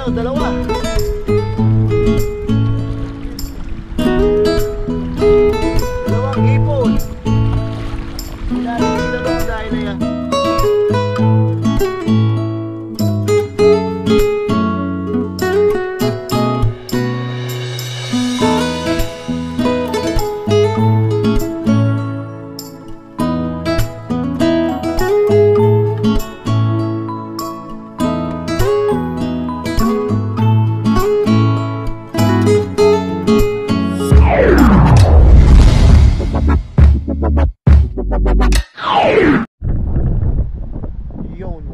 ilaw, dalawa. Dalawang hipon. Ilalim ilaw dahil na yan.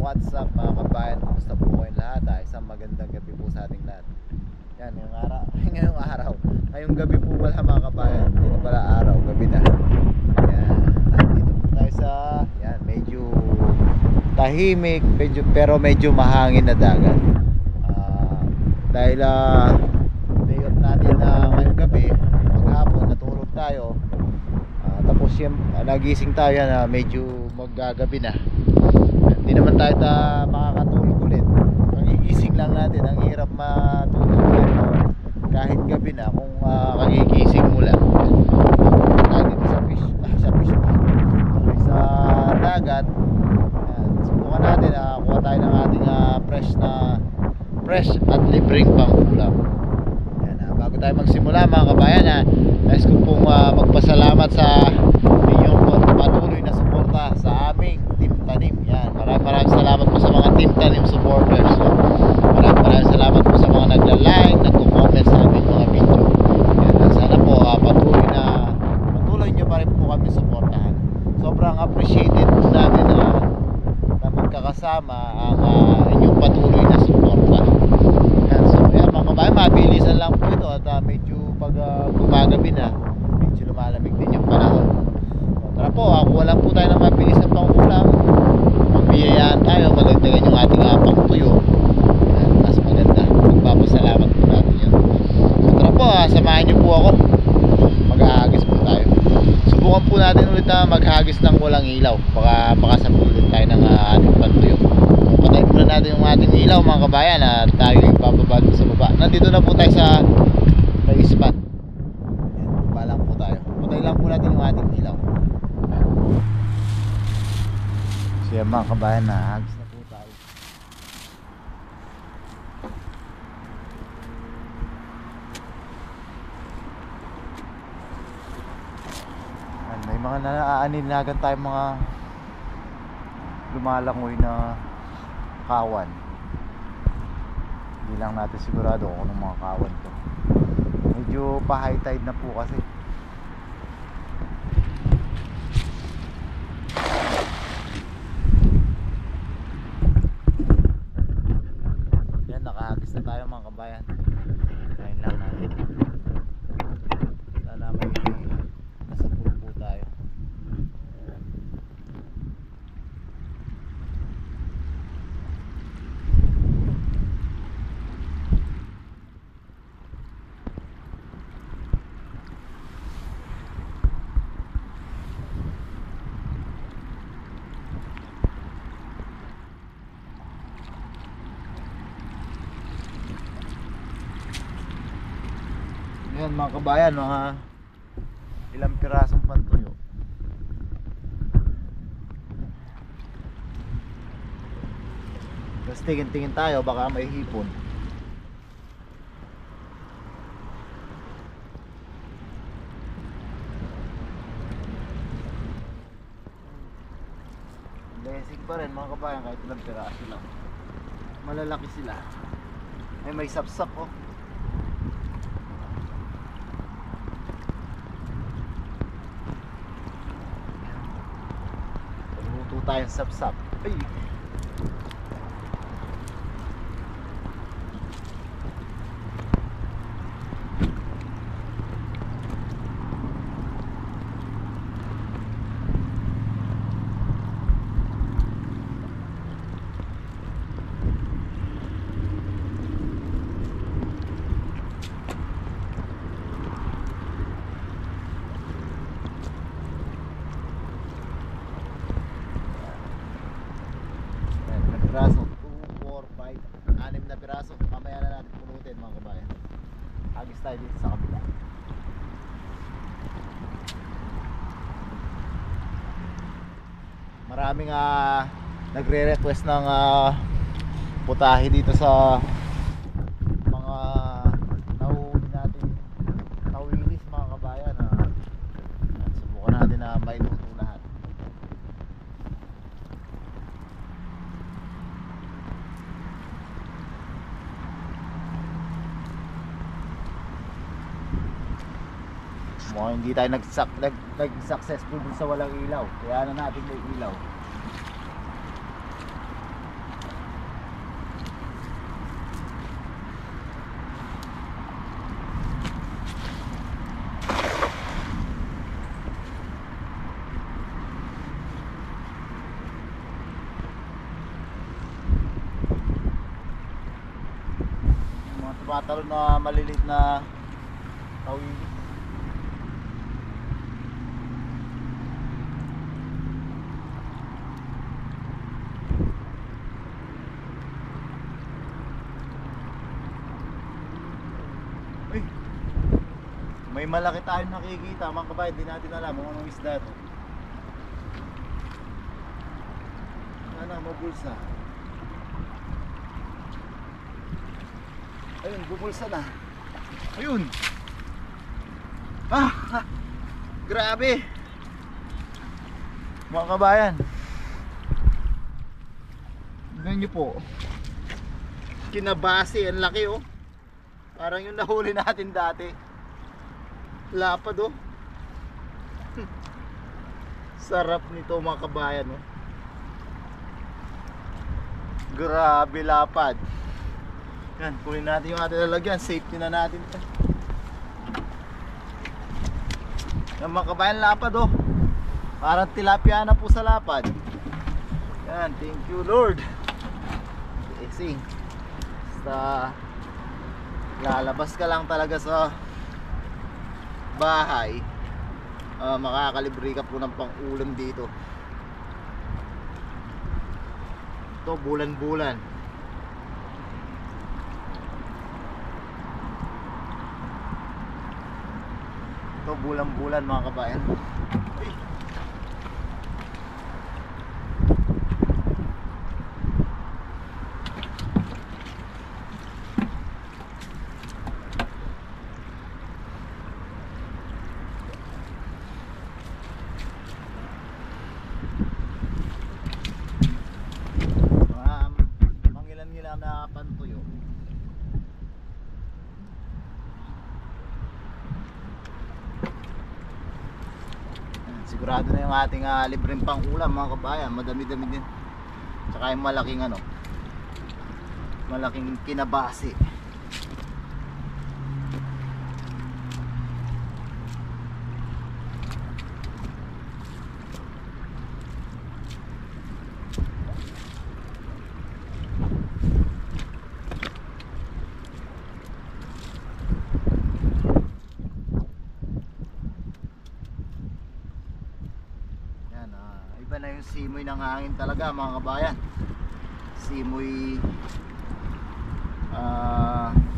What's up mga kabayan, kumusta po kayong lahat? Isang magandang gabi po sa ating lahat. Yan, ngayong gabi po pala mga kabayan. Dito pala araw, gabi na. Yan, dito po tayo sa yan, medyo tahimik, pero medyo mahangin na dagat. Dahil day off natin ngayong gabi, maghapon natulog tayo. Tapos yung nagising tayo na medyo maggagabi na. Hindi naman tayo makakatulog ulit. Kagigising lang natin. Ang hirap matulog ulit kahit gabi na kung kagigising mo lang. Tayo dito sa dagat. Subukan natin, kuha tayo ng ating fresh at libreng pangulam. Bago tayo magsimula mga kabayan, nais ko pong magpasalamat sa inyong patuloy na suporta sa aming Team Tanim. Yan, maraming salamat po sa mga Team Tanim supporters. Maraming salamat po sa mga nagla-like, nagko-comment sa aming mga video. Yan, sana po patuloy nyo pa rin po kami suportahan. Sobrang appreciated po namin na magkakasama ang inyong patuloy na suporta. Yan, so yan mga kabayan, mabilisan lang po ito at medyo pag gumagabi na, medyo lumalamig din yung panahon. Tara po, kuha lang po tayo ng mabilis na pangulam. Magbiyayaan tayo, madagdagan yung ating pangtuyo. Mas maganda, magpapasalamat po natin yun. So tara po, samahan nyo po ako. Maghahagis po tayo. Subukan po natin ulit maghagis ng walang ilaw. Baka sapulit tayo ng ating pantuyo. Patayin muna natin yung ating ilaw mga kabayan at tayo yung bababa sa baba. Nandito na po tayo sa spot. Yan, baba lang po tayo. Patayin lang po natin yung ating ilaw. So yan mga kabayan, hagis na po tayo. Yan, may mga naaaninagan tayong mga lumalangoy na kawan. Hindi lang natin sigurado kung anong mga kawan to. Medyo pa high tide na po kasi. Yan, nakahagis na tayo mga kabayan. Ngayon lang natin. Sana may nasa pool po tayo. Yan mga kabayan, mga ilang pirasong pantuyo. Tapos tingin-tingin tayo, baka may hipon. Basic pa rin mga kabayan, kahit ilang piraso lang. Malalaki sila. Ay, may sapsap oh. Tayong sapsap. Ay. Maraming nagre-request ng putahe dito sa mga nahuhuli natin nawilis mga kabayan. Subukan natin na mailuto lahat. Mukhang hindi tayo nag-successful dun sa walang ilaw, kaya na natin may ilaw. Mga tumatalo na maliliit na tawili. May malaki tayong nakikita mga kabayan, hindi natin alam kung anong isda to. Sana mabulsa. Ayun, bubulsa na. Ayun. Grabe. Mga kabayan, tingnan nyo po. Kinabase, ang laki oh. Parang yung nahuli natin dati. Lapad oh. Sarap nito mga kabayan oh. Grabe lapad. Yan, kunin natin yung ating lalagyan. Safety na natin ito. Yan mga kabayan, lapad oh. Parang tilapia na po sa lapad. Yan, thank you Lord. Blessing. Basta lalabas ka lang talaga sa bahay, makakalibre ka po ng pang-ulam dito. Ito bulan-bulan. Ito bulan-bulan mga kabayan. Uy. Na pantuyo. Sigurado na yung ating libreng pang ulam mga kabayan. Madami-dami din. Tsaka yung malaking malaking kinabase. Iba na yung simoy ng hangin talaga mga kabayan. Simoy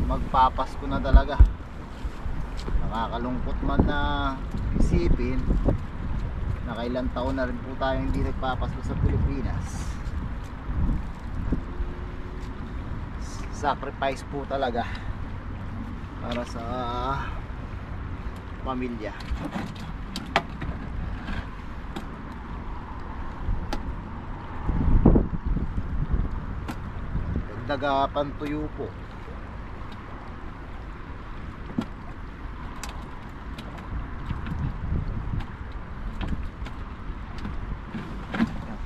magpapasko na talaga. Nakakalungkot man na isipin na kailang taon na rin po tayo hindi nagpapasko sa Pilipinas. Sacrifice po talaga para sa pamilya. Pantuyo po.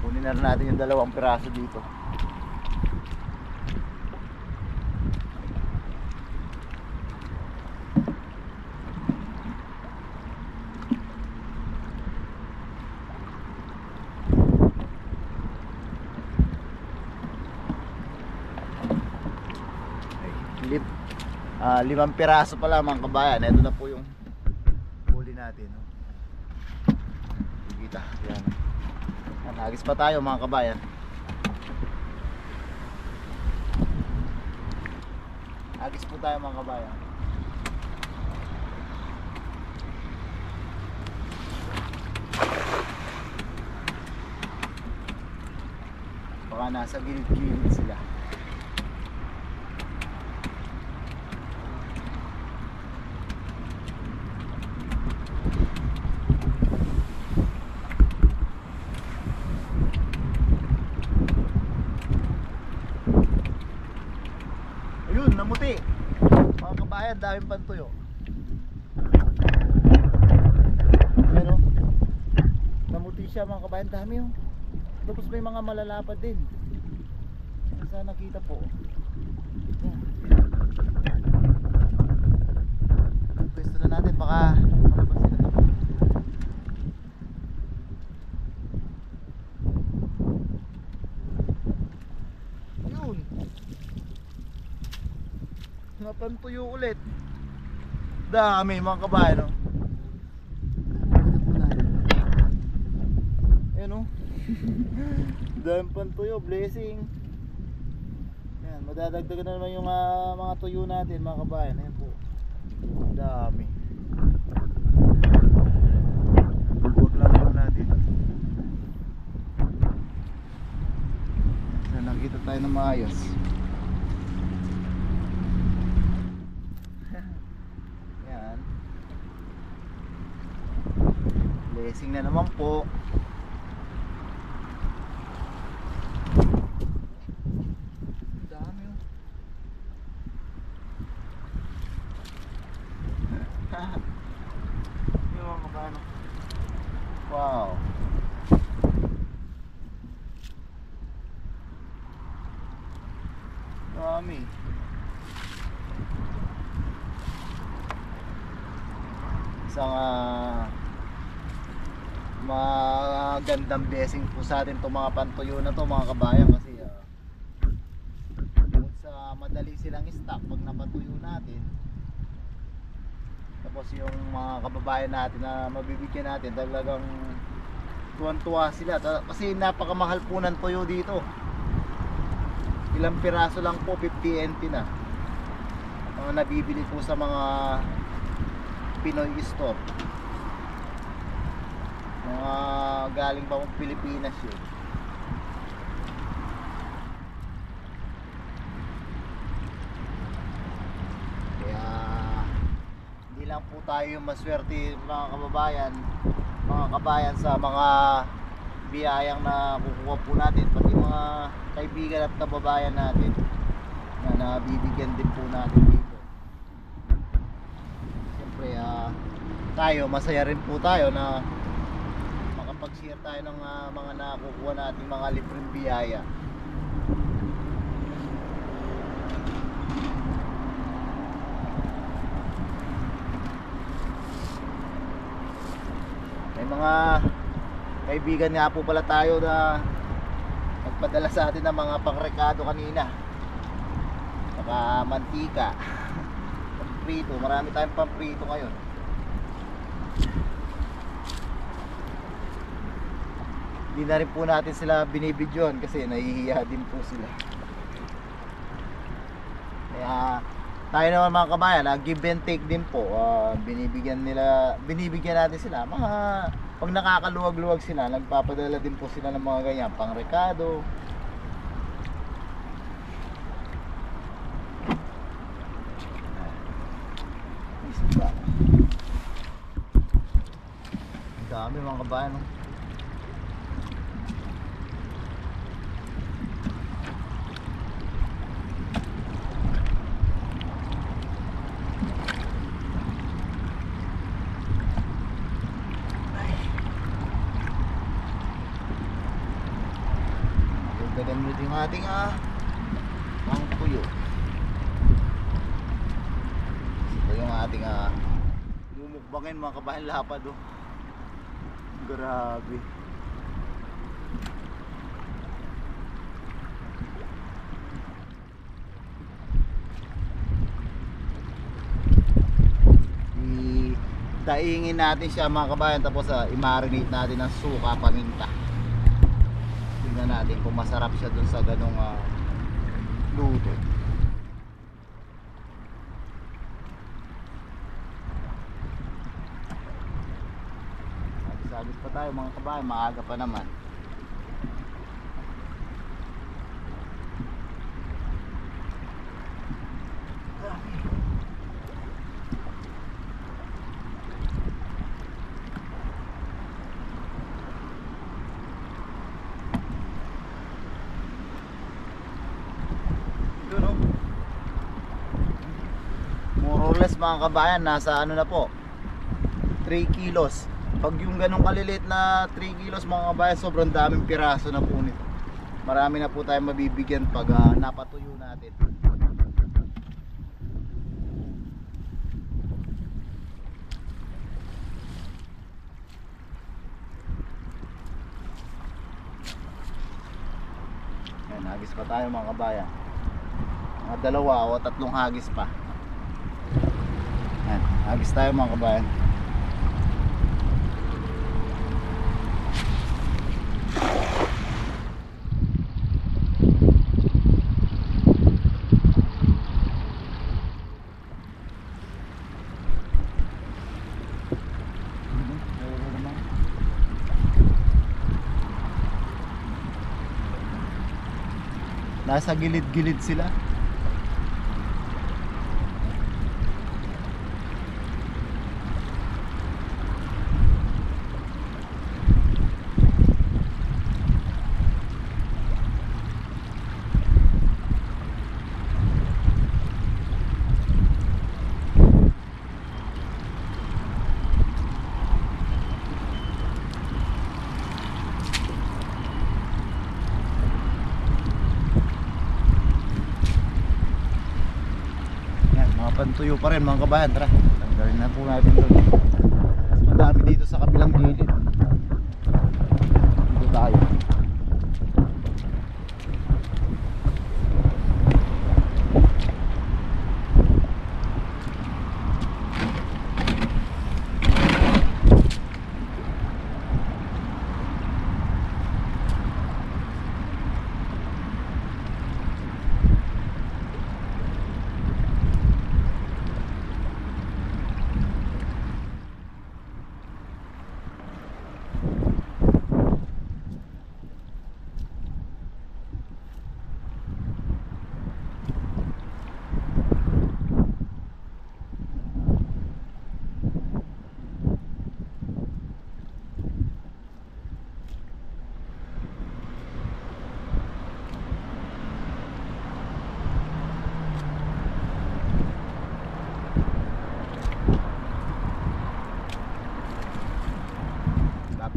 Kunin na natin yung 2 piraso dito. Limang piraso pa lang mga kabayan. Ito na po yung huli natin. Kita. Yan. Nagis pa tayo mga kabayan. Agis po tayo mga kabayan. baka nasa gilid-gilid sila. Ayun, namuti mga kabayan, daming pantuyo. Ayan o, namuti siya mga kabayan, dami o. Tapos may mga malalapad din. Sana nakita po. Ayan. Pwesto na natin, baka malabas sila dito. Ayun, napantuyo ulit. Dami mga kabayan o. Ayan o. Dami pantuyo, blessing. Ayan, madadagdagan na naman yung mga tuyo natin mga kabayan. Ayan po, dami. Huwag lang po natin. So, nakita tayo ng maayos. Ayan, blessing na naman po. Yung mga paano. Wow. Dami. Isang magandang blessing po sa atin itong mga pantuyo na to mga kabayan, kasi bukod sa madali silang stock pag napatuyo natin, tapos yung mga kababayan natin na mabibigyan natin, talagang tuwan-tuwa sila kasi napakamahal po ng tuyo dito. Ilang piraso lang po, 50 NT na nabibili po sa mga Pinoy store, mga galing pa pong Pilipinas yun. Lang po tayo maswerte mga kabayan sa mga biyayang na kukuha po natin, pati mga kaibigan at kababayan natin na nabibigyan din po natin dito. Siyempre tayo, masaya rin po tayo na makapag-share tayo ng mga nakukuha natin mga libreng biyaya. Mga kaibigan nga po pala tayo na nagpadala sa atin ng mga pangrekado kanina, saka mantika, pamprito. Marami tayong pamprito ngayon. Hindi na rin po natin sila binibidyoan kasi nahihiya din po sila. Kaya tayo naman mga kabayan, give and take din po. Binibigyan natin sila mga, pag nakakaluwag-luwag sila, nagpapadala din po sila ng mga ganyan pang rekado. Dami mga kabayan, no? Gagamit yung ating ang tuyo. Ito yung ating mumukbangin mga kabayan, lapad oh. Grabe. Daingin natin siya mga kabayan, tapos i-marinate natin ng suka, paminta. Tingnan natin kung masarap siya dun sa ganong luto. Sabit pa tayo mga kabayan, maaga pa naman. mga kabayan, nasa ano na po, 3 kilos. Pag yung ganong kaliliit na 3 kilos mga kabayan, sobrang daming piraso na po nito. Marami na po tayong mabibigyan pag napatuyo natin. Yan, hagis pa tayo mga kabayan. Mga 2 o 3 hagis pa. Yan, hagis tayo mga kabayan. Nasa gilid-gilid sila. Pantuyo pa rin mga kabayan. Tara, tanggalin na po natin doon. Mas madami dito sa kabilang gilid. Dito tayo.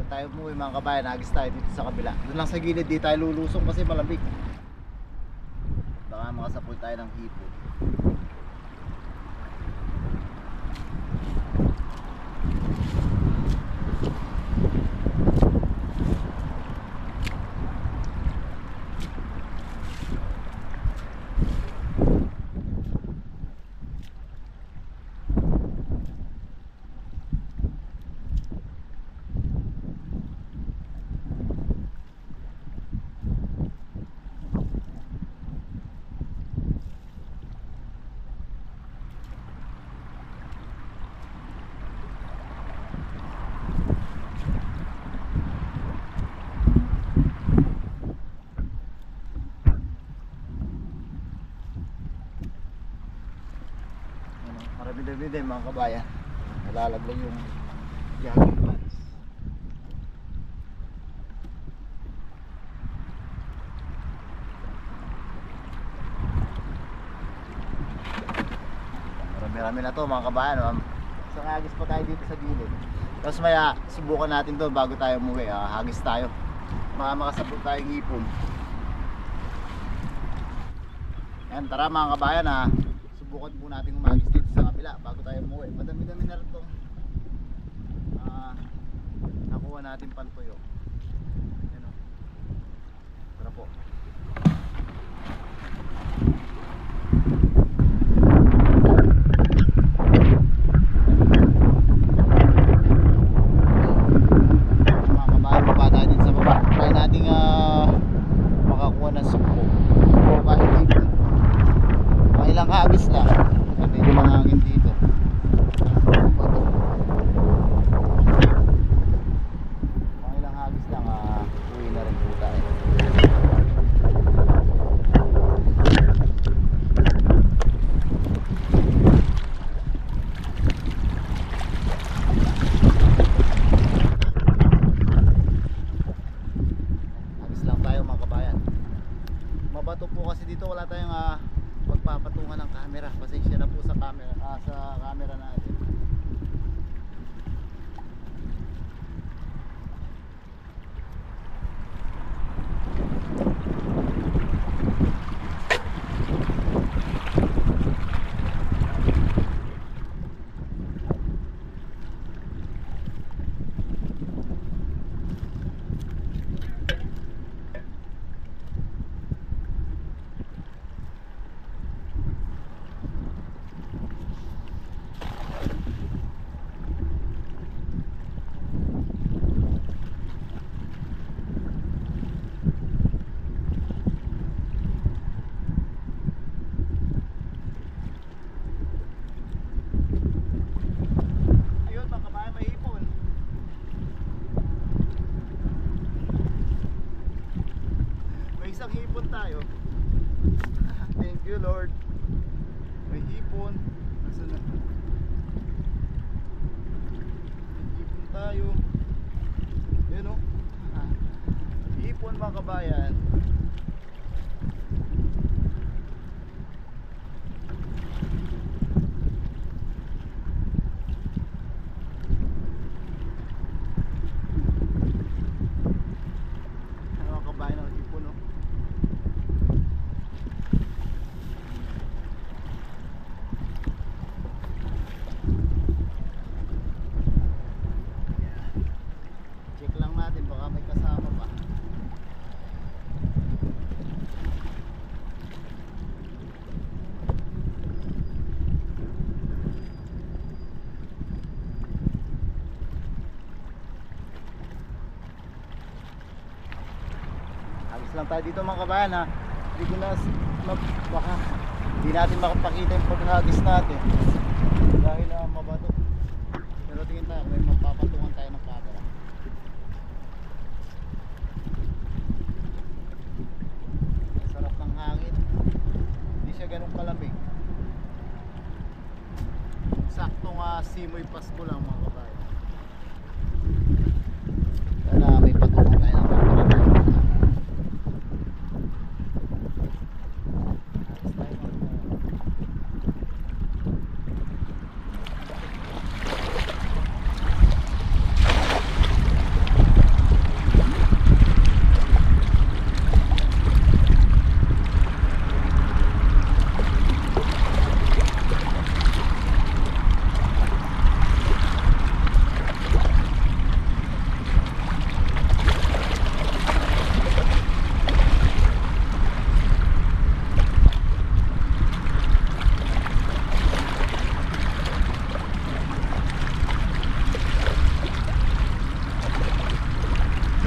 Tayo umuwi mga kabayan, hagis tayo dito sa kabila. Doon lang sa gilid, di tayo lulusong kasi malamig. Baka makasapul tayo ng hipon. Marami-dami din mga kabayan. Nalalaglag yung jogging pants. Marami-rami na to mga kabayan. Isang hagis pa tayo dito sa gilid. Tapos maya subukan natin to bago tayo umuwi. Hagis tayo. Makasabot tayong ipon. Yan, tara mga kabayan subukan po natin umagis dito sa kabila bago tayo umuwi. Madami-dami na rin itong nakuha natin pantuyo. Yan o. Tara po. Mga kabayan, baba tayo dito sa baba. Try natin makakuha ng suko. O kahit dito. Ilang hagis lang. Medyo mahangin dito. Ilang hagis tayo. Thank you Lord. May hipon. Nasaan na? May hipon tayo. Yan o. Hipon mga kabayan. Lang tayo dito mga kabayan ha. Hindi ko na baka hindi natin makapakita yung paghagis natin dahil mabato. Pero tingin tayo may mapapatungan tayo ng camera. Ang sarap ng hangin. Hindi siya ganun kalamig. Saktong simoy Pasko lang mga kabayan. Kaya may patungan tayo ng camera.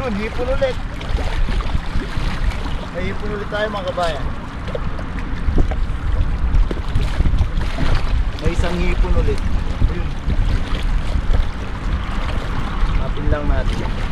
Yun, hipon ulit. May hipon ulit tayo mga kabayan. May isang hipon ulit. Yun. Hapin lang natin.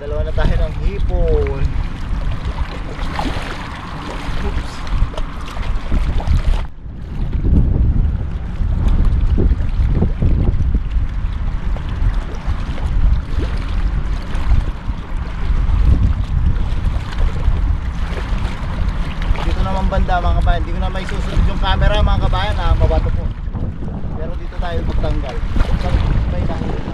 Dalawa na tayo ng hipon. Oops. Dito naman banda mga kabayan. Hindi ko na may susunod yung camera mga kabayan. Mabato po. Pero dito tayo magtanggal. May nahihil na.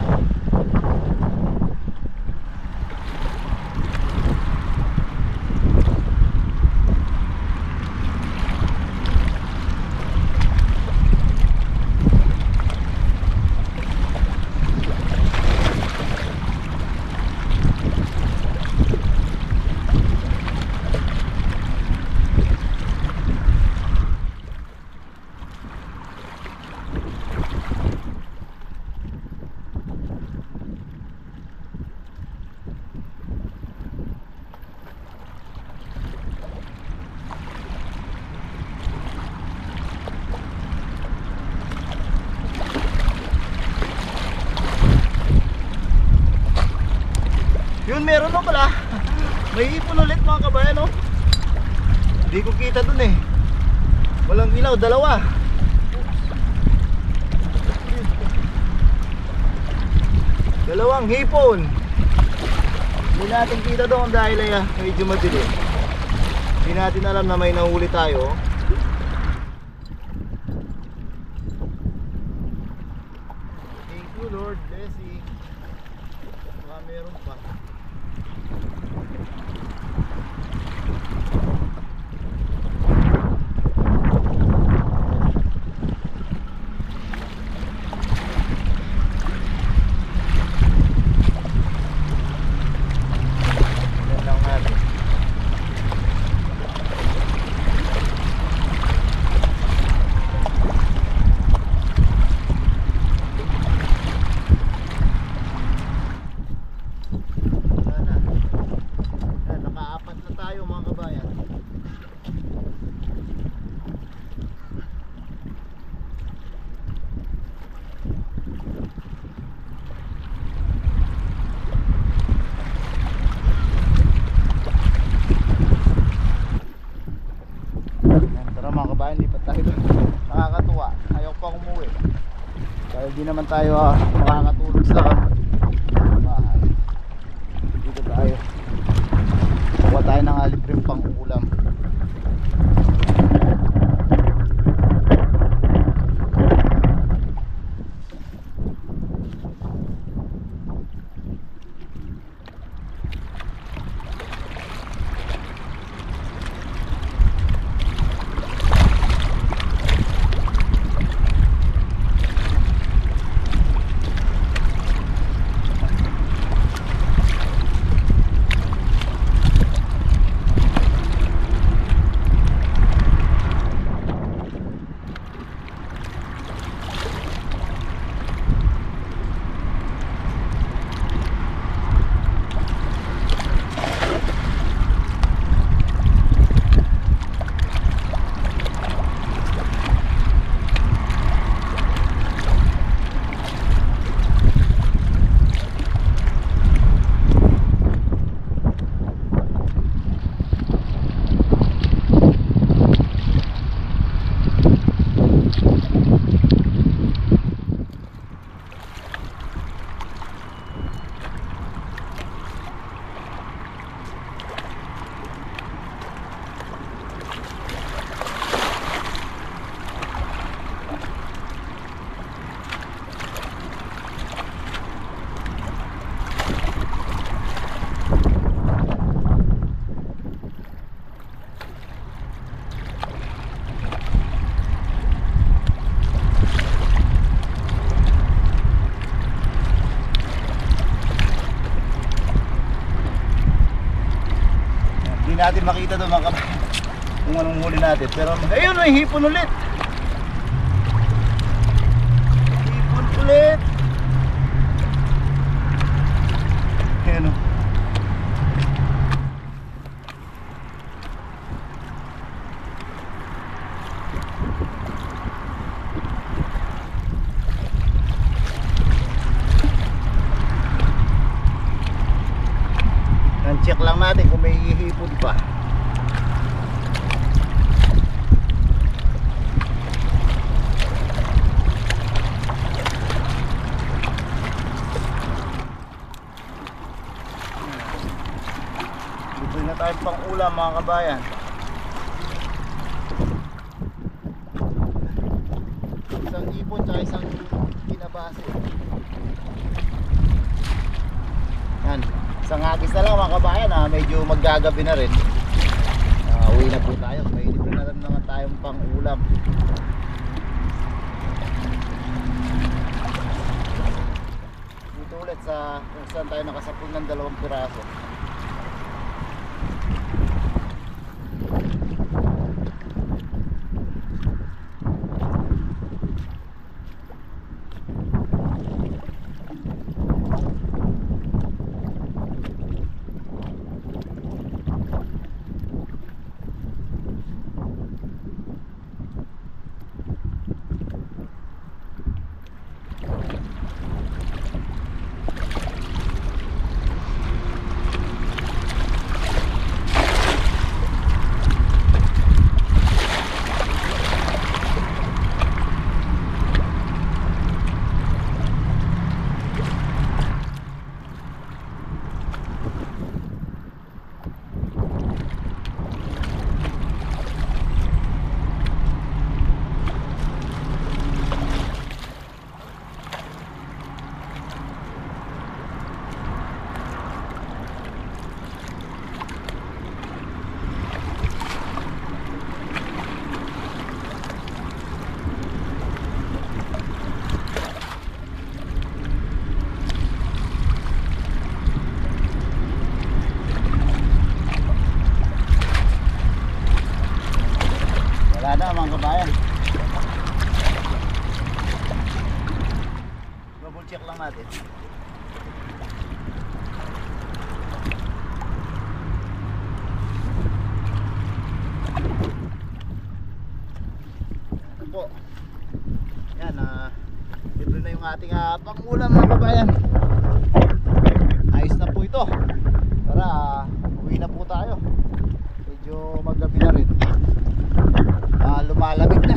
Yun, meron na pala. May hipon ulit mga kabayan, no? Hindi ko kita dun eh. Walang ilaw, dalawa. Dalawang hipon. Hindi natin kita doon dahil ay medyo madilim. Hindi natin alam na may nahuli tayo. Thank you Lord, blessing. Baka meron pa. hindi naman tayo makakatulog sa bahay. Dito tayo, kuha tayo ng alipring pang ulam. Natin makita doon mga kabayan kung anong huli natin, pero ayun, may hipon ulit. Hipon ulit. Ayun o. Check lang natin kung may hihipon pa. Dito na tayo pang ulam mga kabayan. Isang hipon tsaka isang kinabase. Yan. Isang agis na lang mga kabayan, medyo maggagabi na rin. Uwi na po tayo. May libre na rin naman tayong pang ulam. Dito ulit sa kung saan tayo nakasapul ng 2 piraso. Wala na mga kabayan. Double check lang natin. Ito po. Yan, libre na yung ating pangulam mga kabayan. Ayos na po ito. Tara, uwi na po tayo. Medyo maggabi na rin. Lumalamig na.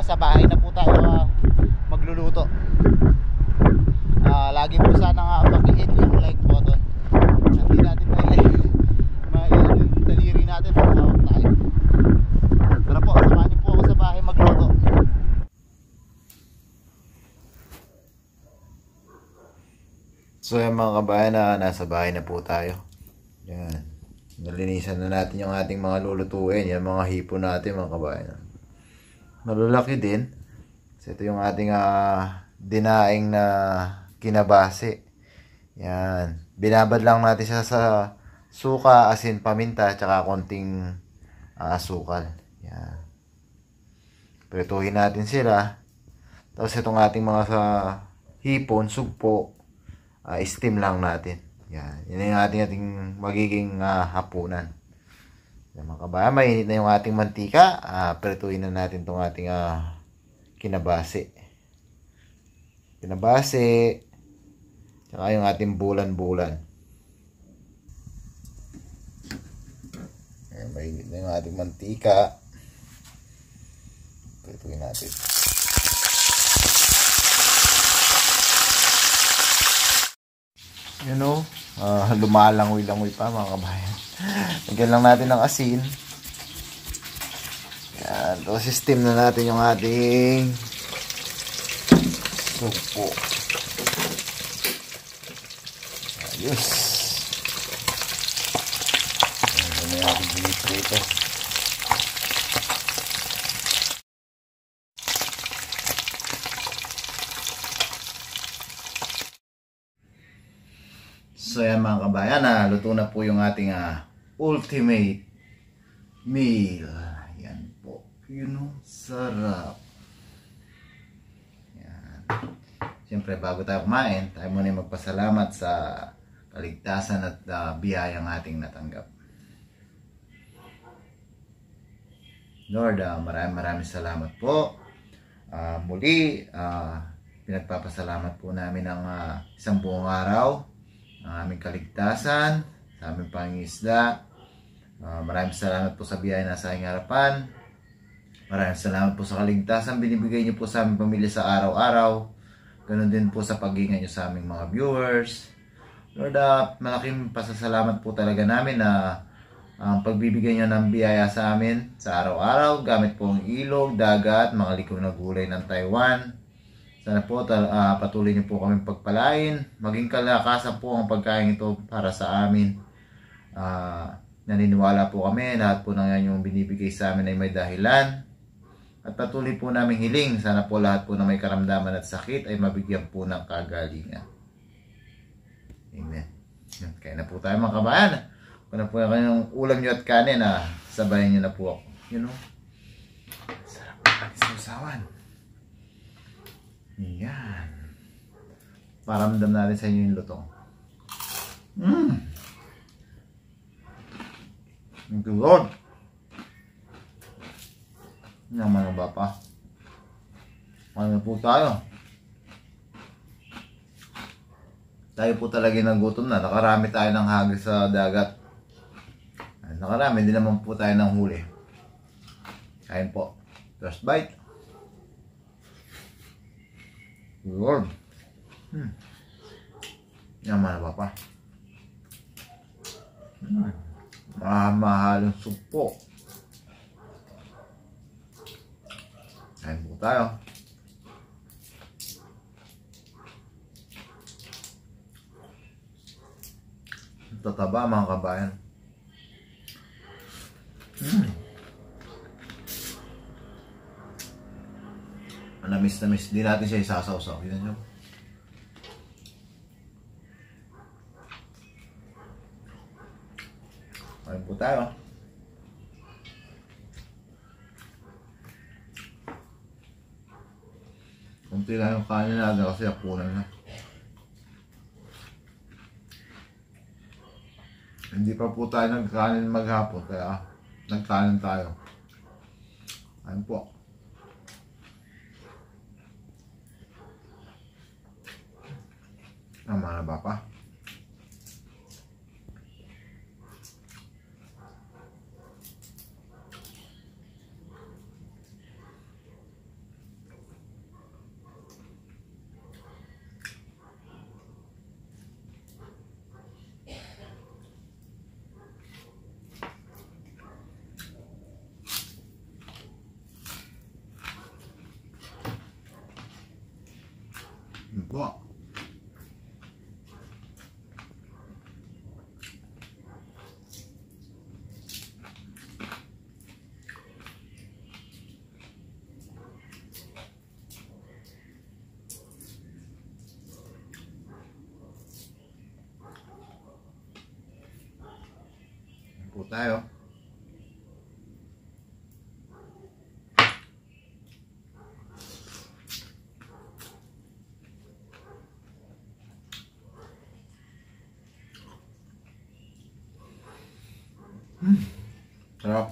sa bahay na po tayo magluluto. Lagi po sana nga paki-hit yung like button. Hindi natin yung daliri natin pag hawak tayo. Tara po, samahan niyo po ako sa bahay magluto. So yung mga kabayan, nasa bahay na po tayo. Yan. Nalinisan na natin yung ating mga lulutuin. Yan mga hipon natin mga kabayan. Malalaki din. So ito yung ating dinaing na kinabase. Yan. Binabad lang natin siya sa suka, asin, paminta, tsaka konting asukal. Yan. Prituhin natin sila. Tapos itong ating mga sa hipon, sugpo, steam lang natin. Yan. Yan yung ating magiging hapunan. Yan mga kabayan, mainit na yung ating mantika. Prituhin na natin itong ating kinabase. Kinabase. Tsaka yung ating bulan-bulan. Yan, mainit na yung ating mantika. Prituhin natin. You know, lumalangoy-langoy pa mga kabayan. Lagyan lang natin ng asin. Yan, tapos steam na natin yung ating sugpo. Ayos. Yan na yung ating ginito. So yan mga kabayan, luto na po yung ating ultimate meal. Yan po. Yun know, sarap. Yan. Siyempre bago tayo kumain, tayo muna magpasalamat sa kaligtasan at biyayang ating natanggap. Lord, maraming salamat po. Muli, pinagpapasalamat po namin ang isang buong araw, ang aming kaligtasan, sa aming pangingisda. Maraming salamat po sa biyaya na sa aking harapan. Maraming salamat po sa kaligtasan binibigay niyo po sa aming pamilya sa araw-araw. Ganon din po sa pag-iingat niyo sa aming mga viewers. Lord, malaking pasasalamat po talaga namin na ang pagbibigay niyo ng biyaya sa amin sa araw-araw gamit po ang ilog, dagat, mga likom na gulay ng Taiwan. Sana po patuloy niyo po kami pagpalain. Maging kalakasan po ang pagkain ito para sa amin. Naniniwala po kami lahat po ng yan yung binibigay sa amin ay may dahilan. At patuloy po namin hiling. Sana po lahat po na may karamdaman at sakit ay mabigyan po ng kagalingan. Amen. Kaya na po tayo mga kabayan. Kung na po yung ulam nyo at kanin, sabayan nyo na po ako. You know? Sarap ang ating sausawan. Yan. Paramdam natin sa inyo yung lutong. Thank you Lord. Yan mga bapa. Ano po tayo? Tayo po talaga nagutom na. Nakarami tayo ng hagis sa dagat. Nakarami din naman po tayo ng huli. Kain po. First bite. Lord. Yaman na ba pa? Mahalong sugpo. Kain po tayo. Tataba mga kabayan. Namis na miss. Hindi natin siya isasaw-saw. Kita nyo? Kain po tayo. Kunti lang yung kanin natin kasi apunan na. Hindi pa po tayo nagkanin maghapon kaya nagkanin tayo. Kain po. Tama na ba pa? Wow. Po tayo. Sarap.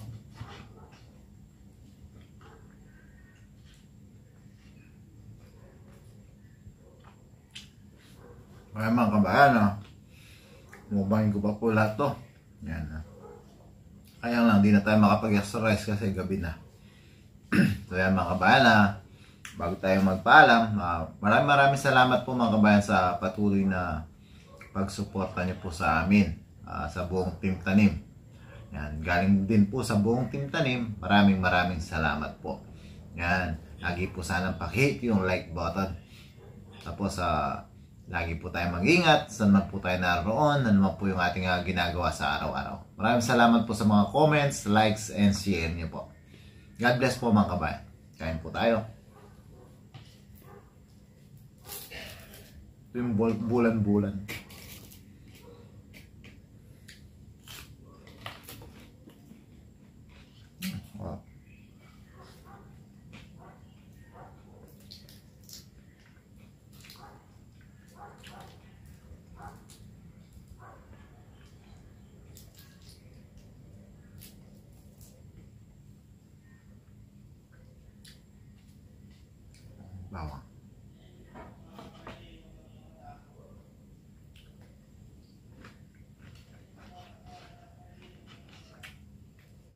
Kaya mga kabayan, mukbangin ko pa po lahat to. Yan. Kaya lang, di na tayo makapag-exercise kasi gabi na. So yan mga kabayan, bago tayo magpaalam, maraming salamat po mga kabayan sa patuloy na pagsuporta niyo po sa amin, sa buong Team Tanim. Yan, galing din po sa buong Team Tanim, maraming salamat po. Yan, lagi po sanang pakihit yung like button. Tapos lagi po tayo mag-ingat, saan man po tayo naroon, ano man po yung ating ginagawa sa araw-araw. Maraming salamat po sa mga comments, likes, and share niyo po. God bless po mga kabayan. Kain po tayo. Ito yung bulan-bulan. Wow. Bawang.